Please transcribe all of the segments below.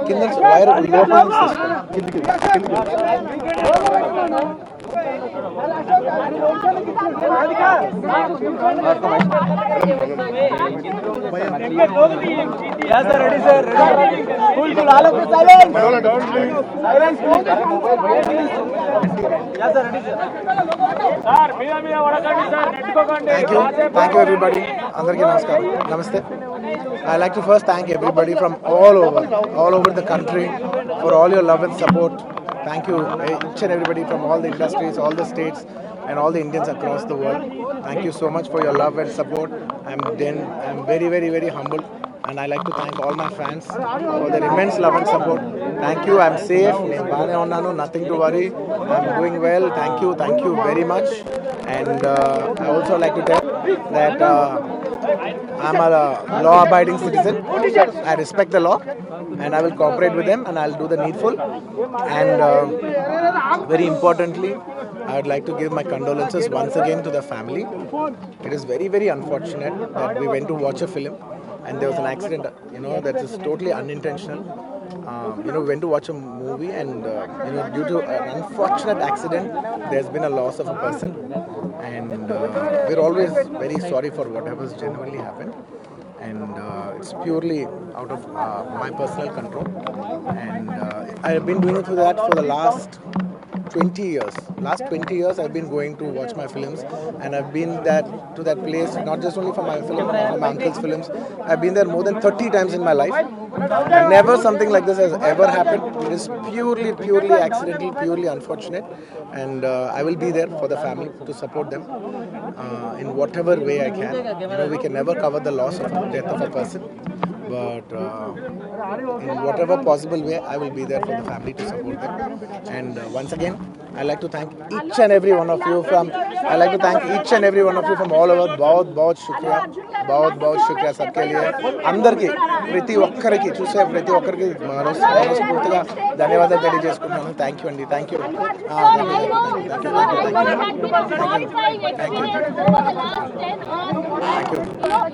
కింద వైర్ లోపల కిందికి Thank you everybody. Andarki namaskaram. Namaste. I like to first thank everybody from all over the country for all your love and support. Thank you each and everybody from all the industries, all the states, and all the Indians across the world. Thank you so much for your love and support. I'm very, very, very humbled, and I like to thank all my fans for their immense love and support. Thank you. I'm safe. Nothing to worry. I'm doing well. Thank you very much. And I also like to tell that I'm a law-abiding citizen. I respect the law, and I will cooperate with them, and I'll do the needful. And very importantly, I would like to give my condolences once again to the family. It is very, very unfortunate that we went to watch a film and there was an accident, that is totally unintentional. We went to watch a movie and, due to an unfortunate accident, there's been a loss of a person. And we're always very sorry for whatever's genuinely happened. And it's purely out of my personal control. And I've been doing it for that for the last 20 years. Last 20 years I've been going to watch my films, and I've been to that place not just only for my film, for my uncle's films. I've been there more than 30 times in my life. Never something like this has ever happened. It is purely accidental, purely unfortunate, and I will be there for the family to support them in whatever way I can. We can never cover the loss of the death of a person, but in whatever possible way, I will be there for the family to support them. And once again, I like to thank each and every one of you from all over. बहुत शुक्रिया सबके लिए అందరికీ ప్రతి ఒక్కరికి చూసే ప్రతి ఒక్కరికి మనస్ఫూర్తిగా ధన్యవాదాలు తెలియజేసుకుంటున్నాను. థ్యాంక్ యూ అండి. Thank you.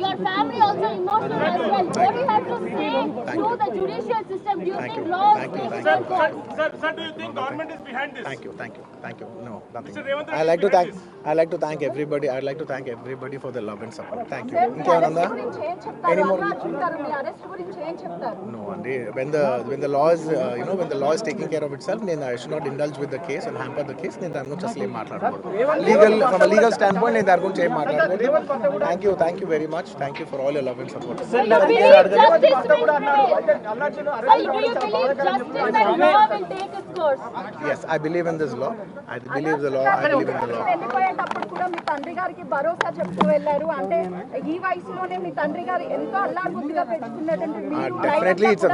Your family also emotional as well. What do you have to say to the judicial system? Do you think laws? Sir, do you think government is behind this? Thank you. No, nothing. I like to thank everybody. I'd like to thank everybody for the love and support. Thank you. ఇంకేమన్నా? Any more? No, Andy. When the law is when the law is taking care of itself, then I should not indulge with the case and hamper the case. నేను దాని గురించి అసలు ఏం మాట్లాడకూడదు. From a legal standpoint, నేను దాని గురించి ఏం మాట్లాడకూడదు. Thank you very much. Thank you for all your love and support. Do you believe justice and law will take its course? Yes, I believe in this law. I believe the law. వెళ్ళిపోయేటప్పుడు కూడా మీ తండ్రి గారికి భరోసా చెప్తూ వెళ్ళారు. అంటే ఈ వయసులోనే మీ తండ్రి గారు ఎంతో అల్లాడుగుద్దిగా పెట్టుకున్నటువంటి definitely it's a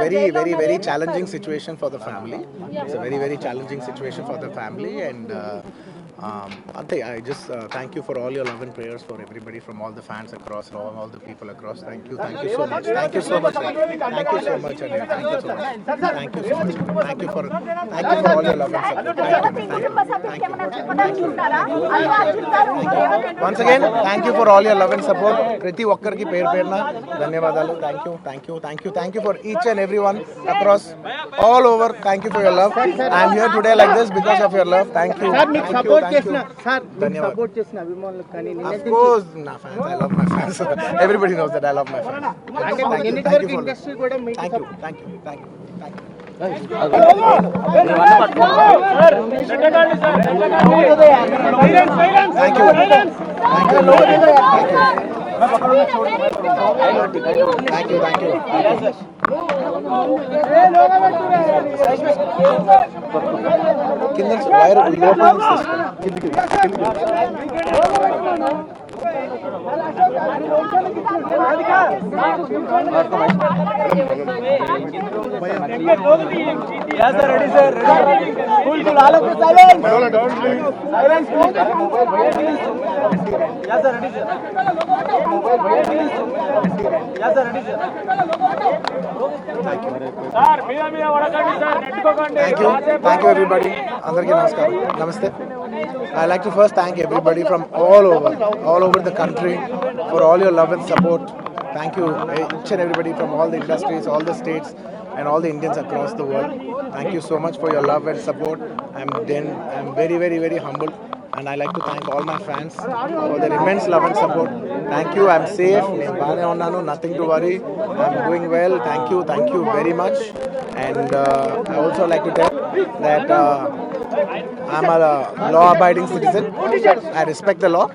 very challenging situation for the family. It's a very challenging situation for the family, and I just thank you for all your love and prayers for everybody, from all the fans across, all the people across. Thank you so much. Thank you so much. Thank you so much. Thank you so much. Thank you for all your love and support. Once again, thank you for all your love and support. ప్రతి ఒక్కరికి పేరు పేరున ధన్యవాదాలు. Thank you for each and everyone across all over. Thank you for your love. I am here today like this because of your love. Thank you. Support చేసిన అభిమానులకు కానీ of course na fans, I love my fans. Everybody knows that I love my fans. Thank you. Industry కూడా మీకు Thank you. కింద wire లోపల కిందికి Thank you everybody. Andarki namaskaram. Namaste. I like to first thank everybody from all over the country for all your love and support. Thank you each and everybody from all the industries, all the states, and all the Indians across the world. Thank you so much for your love and support. I'm very humbled, and I like to thank all my fans for their immense love and support. Thank you. I'm safe. నేను బాగానే ఉన్నాను. Nothing to worry. I'm doing well. Thank you very much. And I also like to tell that I'm a law-abiding citizen. I respect the law,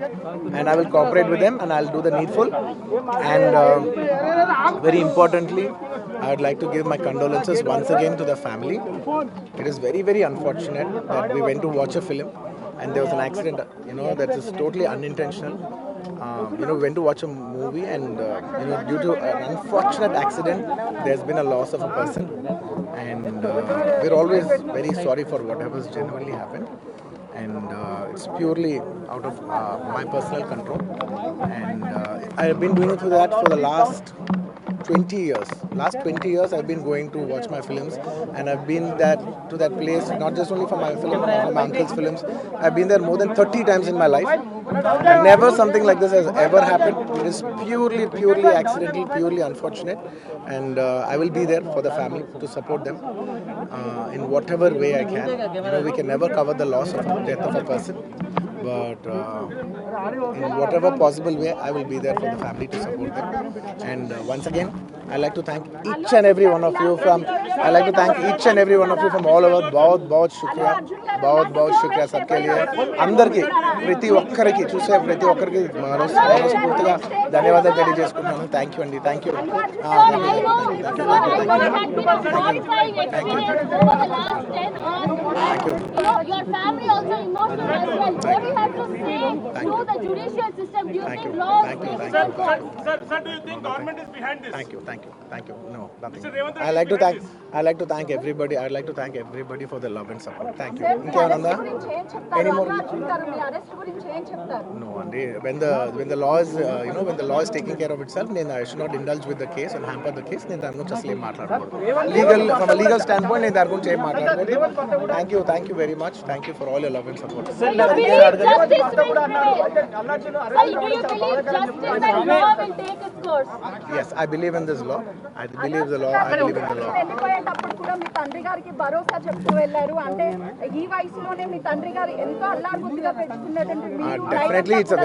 and I will cooperate with them, and I'll do the needful. And very importantly, I would like to give my condolences once again to the family. It is very unfortunate that we went to watch a film and there was an accident, that is totally unintentional. We went to watch a movie and, due to an unfortunate accident, there's been a loss of a person. And we're always very sorry for whatever's genuinely happened. And it's purely out of my personal control. And I've been doing it for the last 20 years. Last 20 years I've been going to watch my films, and I've been to that place not just only for my film, for my uncle's films. I've been there more than 30 times in my life. Never something like this has ever happened. It is purely accidental, purely unfortunate, and I will be there for the family to support them in whatever way I can. We can never cover the loss of death of a person, but in whatever possible way, I will be there for the family to support them. And once again, I like to thank each and every one of you from all over. बहुत शुक्रिया सबके लिए. అందరికీ ప్రతి ఒక్కరికి చూసే ప్రతి ఒక్కరికి మనస్ఫూర్తిగా ధన్యవాదాలు తెలియజేసుకుంటున్నాను. థ్యాంక్ యూ అండి. Thank you. Your family also emotional as well. What do you have to say to the judicial system? Do you think laws make sense? Sir, do you think government is behind this? Thank you. No, nothing. Mr. Revanth I like to thank everybody. I'd like to thank everybody for their love and support. Thank you. మీ ఇంకేమైనా ఉందా? Arrest గురించి ఏం చెప్తారు? Any more? Allu Arjun గారు మీ arrest గురించి ఏం చెప్తారు? No, Andy. When the law is when the law is taking care of itself, then I should not indulge with the case and hamper the case. నేను దాని గురించి అసలు ఏం మాట్లాడకూడదు. From a legal standpoint, నేను దాని గురించి ఏం మాట్లాడకూడదు. Thank you very much. Thank you for all your love and support. Do you believe justice will prevail? Do you believe justice and law will take its course? Yes, I believe in this law. I believe in the law. వెళ్ళిపోయేటప్పుడు కూడా మీ తండ్రి గారికి భరోసా చెప్తూ వెళ్ళారు. అంటే ఈ వయసులోనే మీ తండ్రి గారు ఎంతో అల్లాడుగుద్దిగా పెట్టుకున్నటువంటి మీరు Definitely, it's a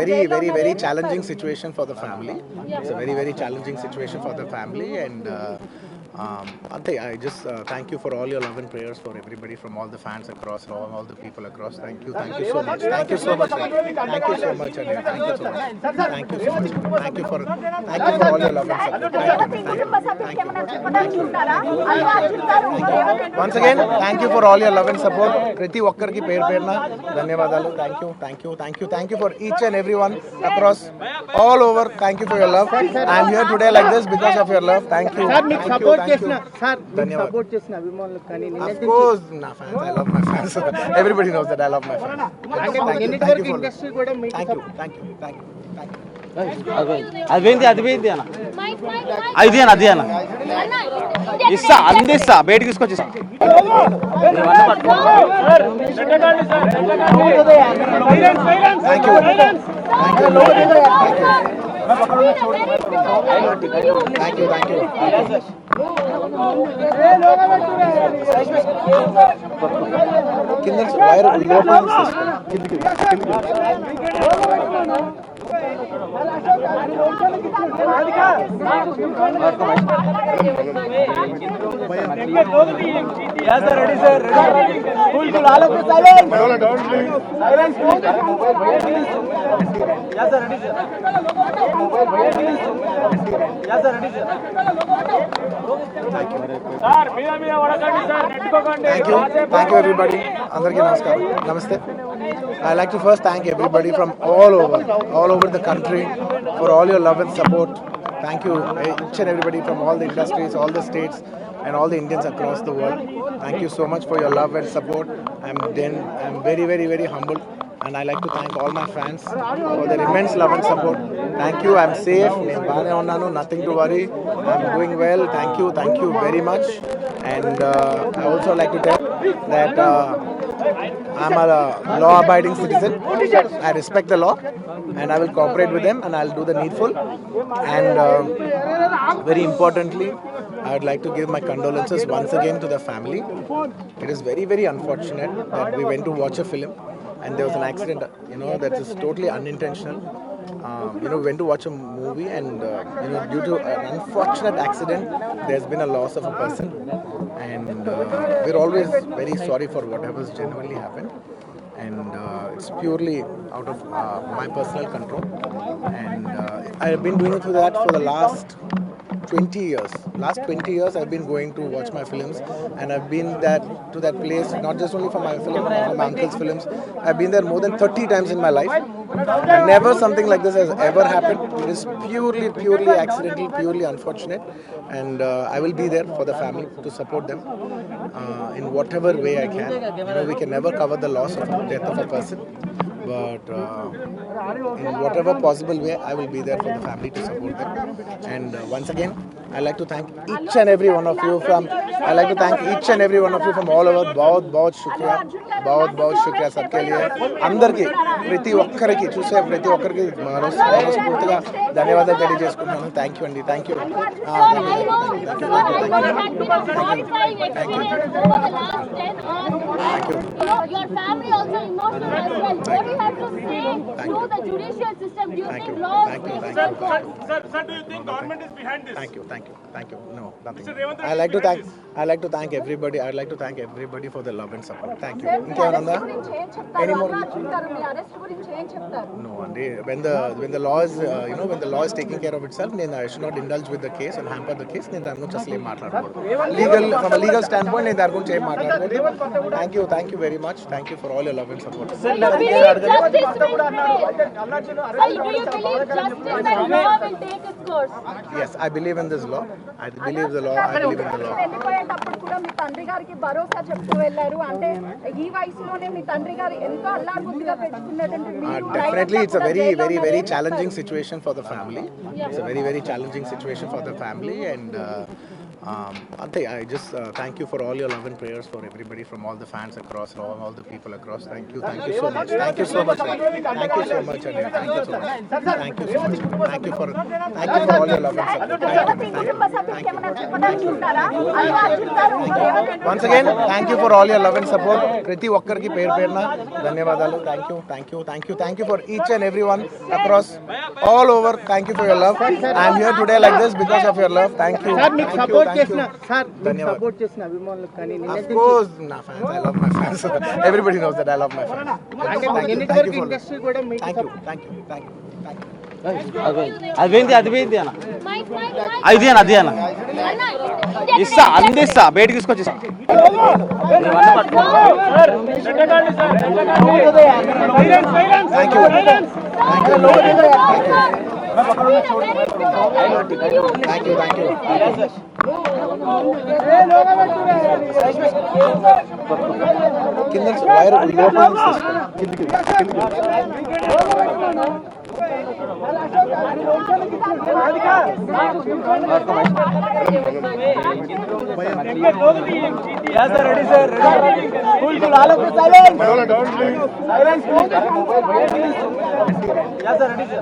very challenging situation for the family. It's a very challenging situation for the family, and Ante, I just thank you for all your love and prayers for everybody, from all the fans across, all the people across. Thank you so much. Thank you so much. Thank you so much, Anil. Thank you so much. Thank you so much. Thank you for all your love and support. Once again, thank you for all your love and support. ప్రతి ఒక్కరికి పేరున ధన్యవాదాలు. Thank you for each and everyone across all over. Thank you for your love. I am here today like this because of your love. Thank you. Support చేసిన అభిమానులకు కానీ Of course, my fans. I love my fans. Everybody knows that I love my fans. Thank you for industry కూడా మీకు Thank you. అది అన్న ఇస్తా అందిస్తా బయటకి తీసుకొచ్చి Thank you. కింద wire Thank you everybody. Andarki namaskaram. Namaste. I like to first thank everybody from all over the country for all your love and support. Thank you each and everybody from all the industries, all the states, and all the Indians across the world. Thank you so much for your love and support. I'm very humbled, and I like to thank all my fans for their immense love and support. Thank you. I'm safe. Nothing to worry. I'm doing well. Thank you very much. And I also like to tell that I'm a law-abiding citizen. I respect the law, and I will cooperate with them, and I'll do the needful. And very importantly, I would like to give my condolences once again to the family. It is very, very unfortunate that we went to watch a film and there was an accident, that is totally unintentional. We went to watch a movie and, due to an unfortunate accident, there's been a loss of a person. And we're always very sorry for whatever's genuinely happened. And it's purely out of my personal control. And I've been doing it for the last 20 years. Last 20 years I've been going to watch my films, and I've been to that place not just only for my film, for my uncle's films. I've been there more than 30 times in my life. And never something like this has ever happened. It is purely accidental, purely unfortunate. And I will be there for the family to support them in whatever way I can. We can never cover the loss of death of a person. But in whatever possible way, I will be there for the family to support them. And once again, I like to thank each and every one of you from all over. बहुत शुक्रिया सबके लिए अंदर की प्रति ఒక్కరికి చూసే ప్రతి ఒక్కరికి మనస్ఫూర్తిగా ధన్యవాదాలు తెలియజేసుకుంటున్నాను. థ్యాంక్ యూ అండి. Thank you. Your family also emotional as well. What do you have to say to the judicial system? Do you think laws Thank you. Sir, do you think government is behind this? Thank you. No, nothing. Mr. Revanth I like to thank everybody. I'd like to thank everybody for their love and support. Thank you. మీ ఇంకేమైనా ఉందా? Arrest గురించి ఏం చెప్తారు? అల్లు అర్జున్ గారు మీ arrest గురించి ఏం చెప్తారు? No, and when the law is when the law is taking care of itself, then I should not indulge with the case and hamper the case. నేను దాని గురించి అసలు ఏం మాట్లాడకూడదు. From a legal standpoint, నేను దాని గురించి ఏం మాట్లాడకూడదు. Thank you very much. Thank you for all your love and support. do you believe justice will prevail? Do you believe justice and law will take its course? Yes, I believe in this law. I believe in the law. వెళ్ళిపోయేటప్పుడు కూడా మీ తండ్రి గారికి భరోసా చెప్తూ వెళ్ళారు. అంటే ఈ వయసులోనే మీ తండ్రి గారు ఎంతో అల్లారుబుద్ధిగా పెంచుకున్నటువంటి మీరు Definitely, it's a very challenging situation for the family. It's a very challenging situation for the family, and Ante, I just thank you for all your love and prayers for everybody, from all the fans across, all the people across. Thank you so much. Thank you so much. Thank you so much, Anil. Thank you so much. Thank you so much. Thank you for all your love and support. Once again, thank you for all your love and support. Prati ఒక్కరికి పేరు పేరున ధన్యవాదాలు. Thank you for each and everyone across all over. Thank you for your love. I am here today like this because of your love. Thank you. Support చేసిన అభిమానులకు కానీ Of course, my fans. I love my fans. Everybody knows that I love my fans. Thank you for industry కూడా మీకు Thank you. అది పోయింది అన్న. Mike. అది అన్న ఇస్తా అందిస్తా బయటకి తీసుకొచ్చి ఇస్తా. Thank you. కింద వైర్ లోపల కిందికి Yes, sir, ready, sir. Cool. All of you silence. Silence, please. Yes, sir, ready, sir.